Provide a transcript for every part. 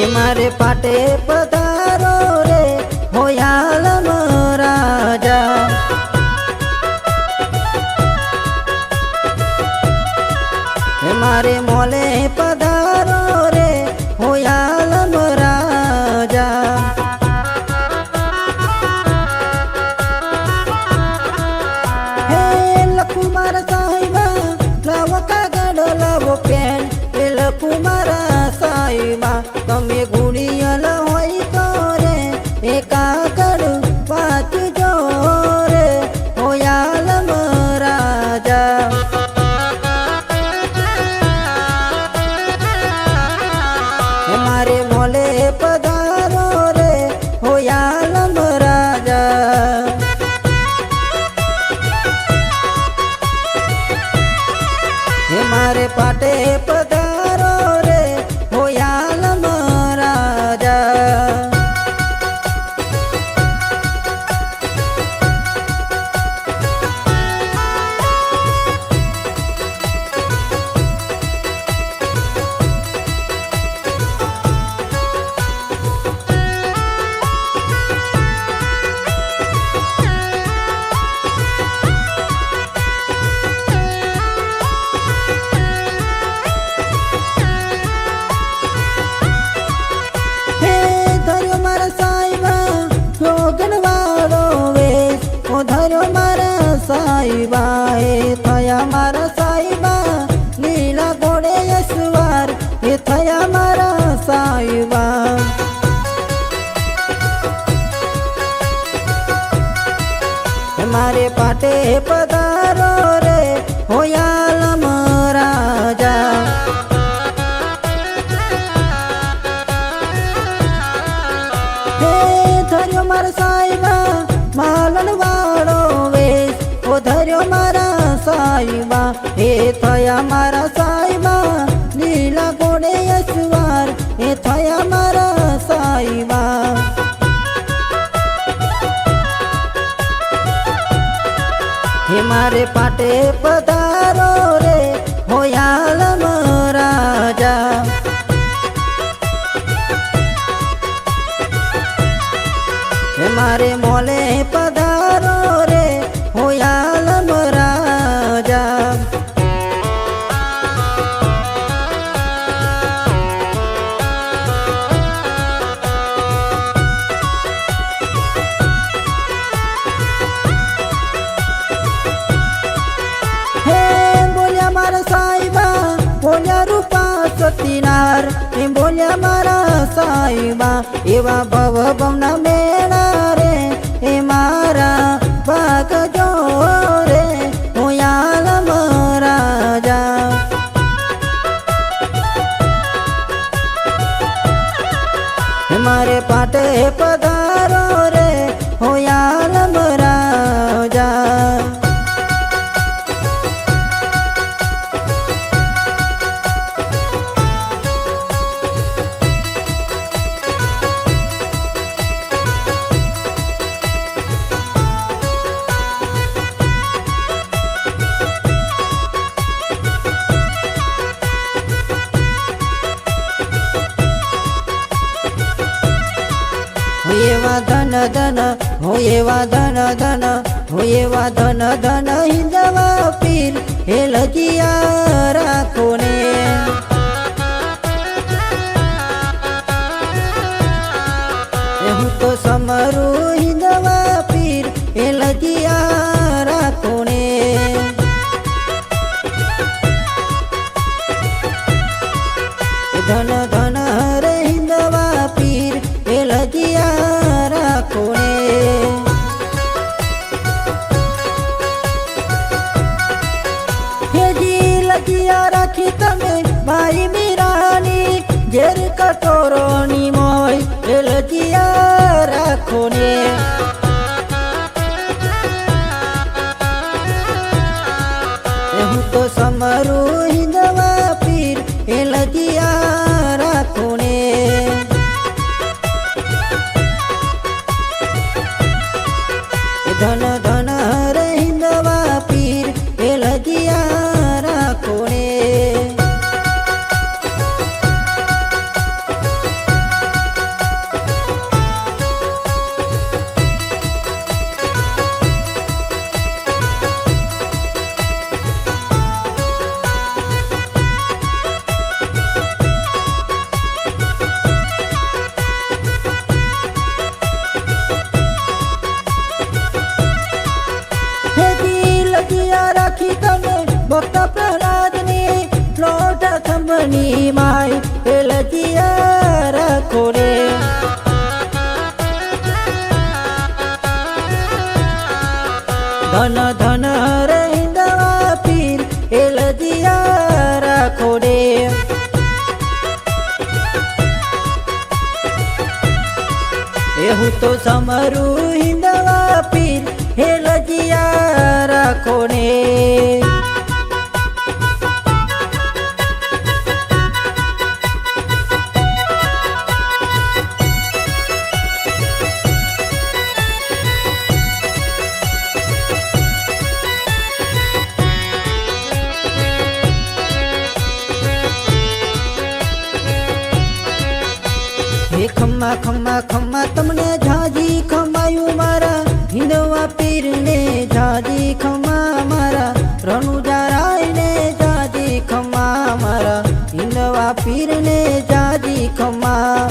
हे मारे पाटे पधारो रे होयालम राजा। हे मारे मोले पधारो रे होयालम राजा। हे लकुमार साहिबा लाव कागड़ लावो पेन। हे लकुमार साहिबा तमे गुड़ियल होई तो रे ए कागड़ वांचजो रे होयालम राजा। हे मारे मोले पधारो रे होयालम राजा। हे मारे पाटे पधारो रे होयालम राजा। साहिबा हे थया मारा साहिबा लीला घोड़े यसवार। हे थया मारा साहिबा। मारे पाटे पधारो रे होयालम राजा। हे थयो मारा साहिबा मालन वाड़ो वेश। ओ धर्यो मारा साहिबा हे थया मारा साहिबा लीला घोड़े यसवार। हे थया मारा साहिबा। हे मारे पाटे पधारो रे होयालम राजा। हे मारे मोले पधारो रे होयालम राजा। हे बोलिया मारा साहिबा बोलिया रूपा सतीनार। हे बोलिया मारा साहिबा एवा भव भवना मेणा रे। हे मारा भाग जो रे होयालम राजा। हे मारे पाटे पधारो रे होयालम राजा। होएवा धन धन होएवा धन धन होएवा धन धन हिंदवा पीर हे लजिया राखो ने। हूँ तो समरू हिंदवा पीर हे लजिया राखो ने। धन धन रे हिंदवा पीर हे लजिया राखो ने। हे जी लजिया राखी तमे भाई मीरानी घेर कटोरोनी मोय हे लजिया राखो ने। हूँ तो समरू हिंदवा पीर हे लजिया राखो ने। धन धन रे हिंदवा पीर हे लजिया राखो ने। મારી માય એ લજિયા રાખો રે ધન ધન રે હિંદવા પીર એ લજિયા રાખો રે એવું તો સમરું હિંદવા પીર હે લજિયા રાખો ને ખમ્મા ખમ્મા ખમ્મા તમને ઝાજી ખમાયું મારા હિંદવા પીર ને ઝાજી ખમા મારા રણુજા રાય ને ઝાજી ખમા મારા હિંદવા પીર ને ઝાજી ખમા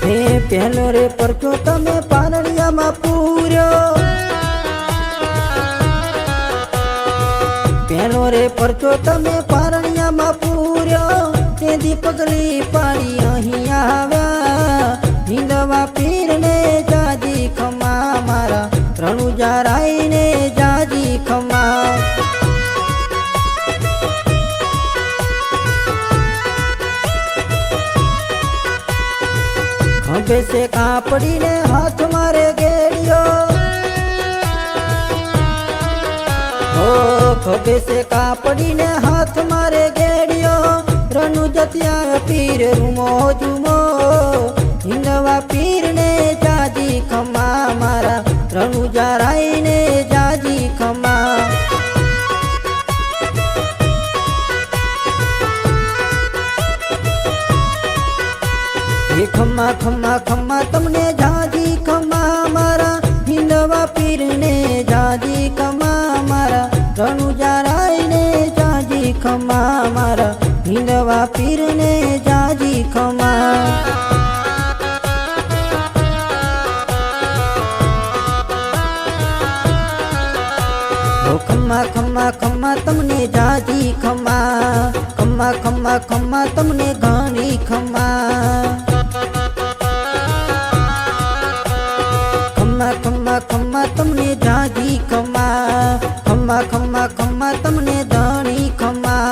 હે પહેલો રે પરચો તમે પારણિયામાં પૂર્યો પહેલો રે પરચો તમે પારણિયામાં પૂર્યો તેથી પગલી પાડી અહીં આવ્યા હિંદવા પીર ને જાજી ખમા મારા રણુજા રાય ને જાજી ખમા ખંભે સે કાપડીને હાથ મારે ગેડિયો ખભે સે કાપડીને હાથ મારે ગેડિયો રનુ જતિયા પીર રૂમો જુમો હિંદવા પીર ને જાજી ખમા મારા રણુજા રાય ને જાજી ખમા ખમા ખમા ખમા તમને જાજી ખમા મારા હિંદવા પીર ને જાજી ખમા મારા રણુજા રાય ને જાજી ખમા મારા હિંદવા પીર ને જાજી ખમા ખમ્મા ખમ્મા ખમ્મા તમને જાજી ખમા ખમ્મા ખમ્મા ખમ્મા તમને ઘણી ખમા ખમ્મા ખમ્મા ખમ્મા તમને જાજી ખમા ખમ્મા ખમ્મા ખમ્મા તમને ધણી ખમા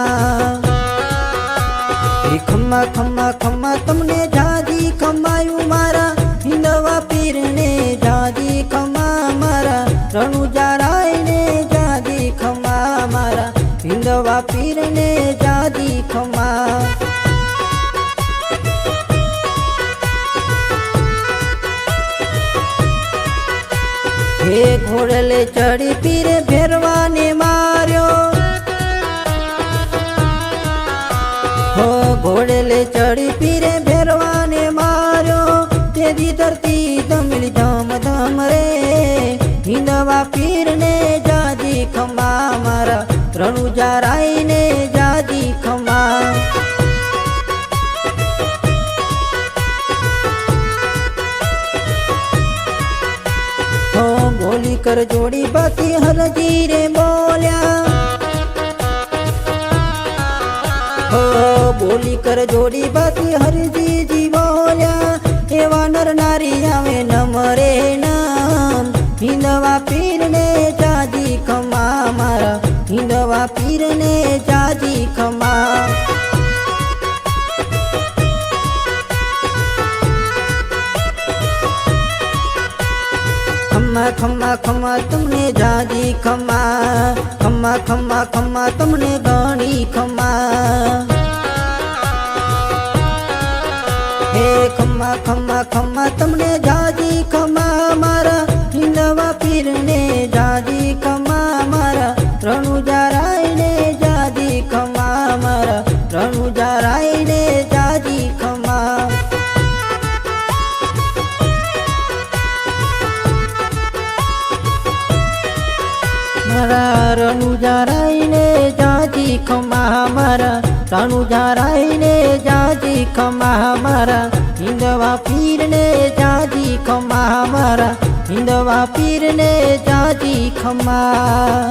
ખમ્મા ખમ્મા ખમ્મા તમને જાજી ખમાયું મારા હિંદવા પીર ને જાજી ખમા મારા રણુજા રાય ને જાજી ખમા મારા હિંદવા પીર ને જાજી ખમા હે ઘોડલે ચડી પીરે ભેરવાને માર્યો હો ઘોડલે ચડી પીરે ભેરવાને માર્યો તેજી ધરતી ધમલી ધમ ધમ રે હિંદવા પીર ને જાજી ખમા મારા રણુજા રાય ને જાજી ખમા બોલી કર જોડી બાકી હરજી રે બોલ્યા હો બોલી કર જોડી બાકી હરજી જી બોલ્યા એવા નર નારી આવે નમરે નામ હિંદવા પીર ને જાજી ખમા મારા હિંદવા પીર ને જાજી ખમા ખમ્મા ખમ્મા ખમ્મા તમને જાજી ખમા ખમ્મા ખમ્મા ખમ્મા તમને ઘણી ખમા હે ખમ્મા ખમ્મા ખમ્મા તમને જાજી ખમા મારા હિંદવા પીર ને જાજી ખમા મારા રણુજા રાય ને જાજી ખમા મારા રણુજા રાય ને જાજી ખમા મારા રણુજા રાય ને જાજી ખમા મારા રણુજા રાય ને જાજી ખમા મારા હિંદવા પીર ને જાજી ખમા મારા હિંદવા પીરને જાજી ખમા।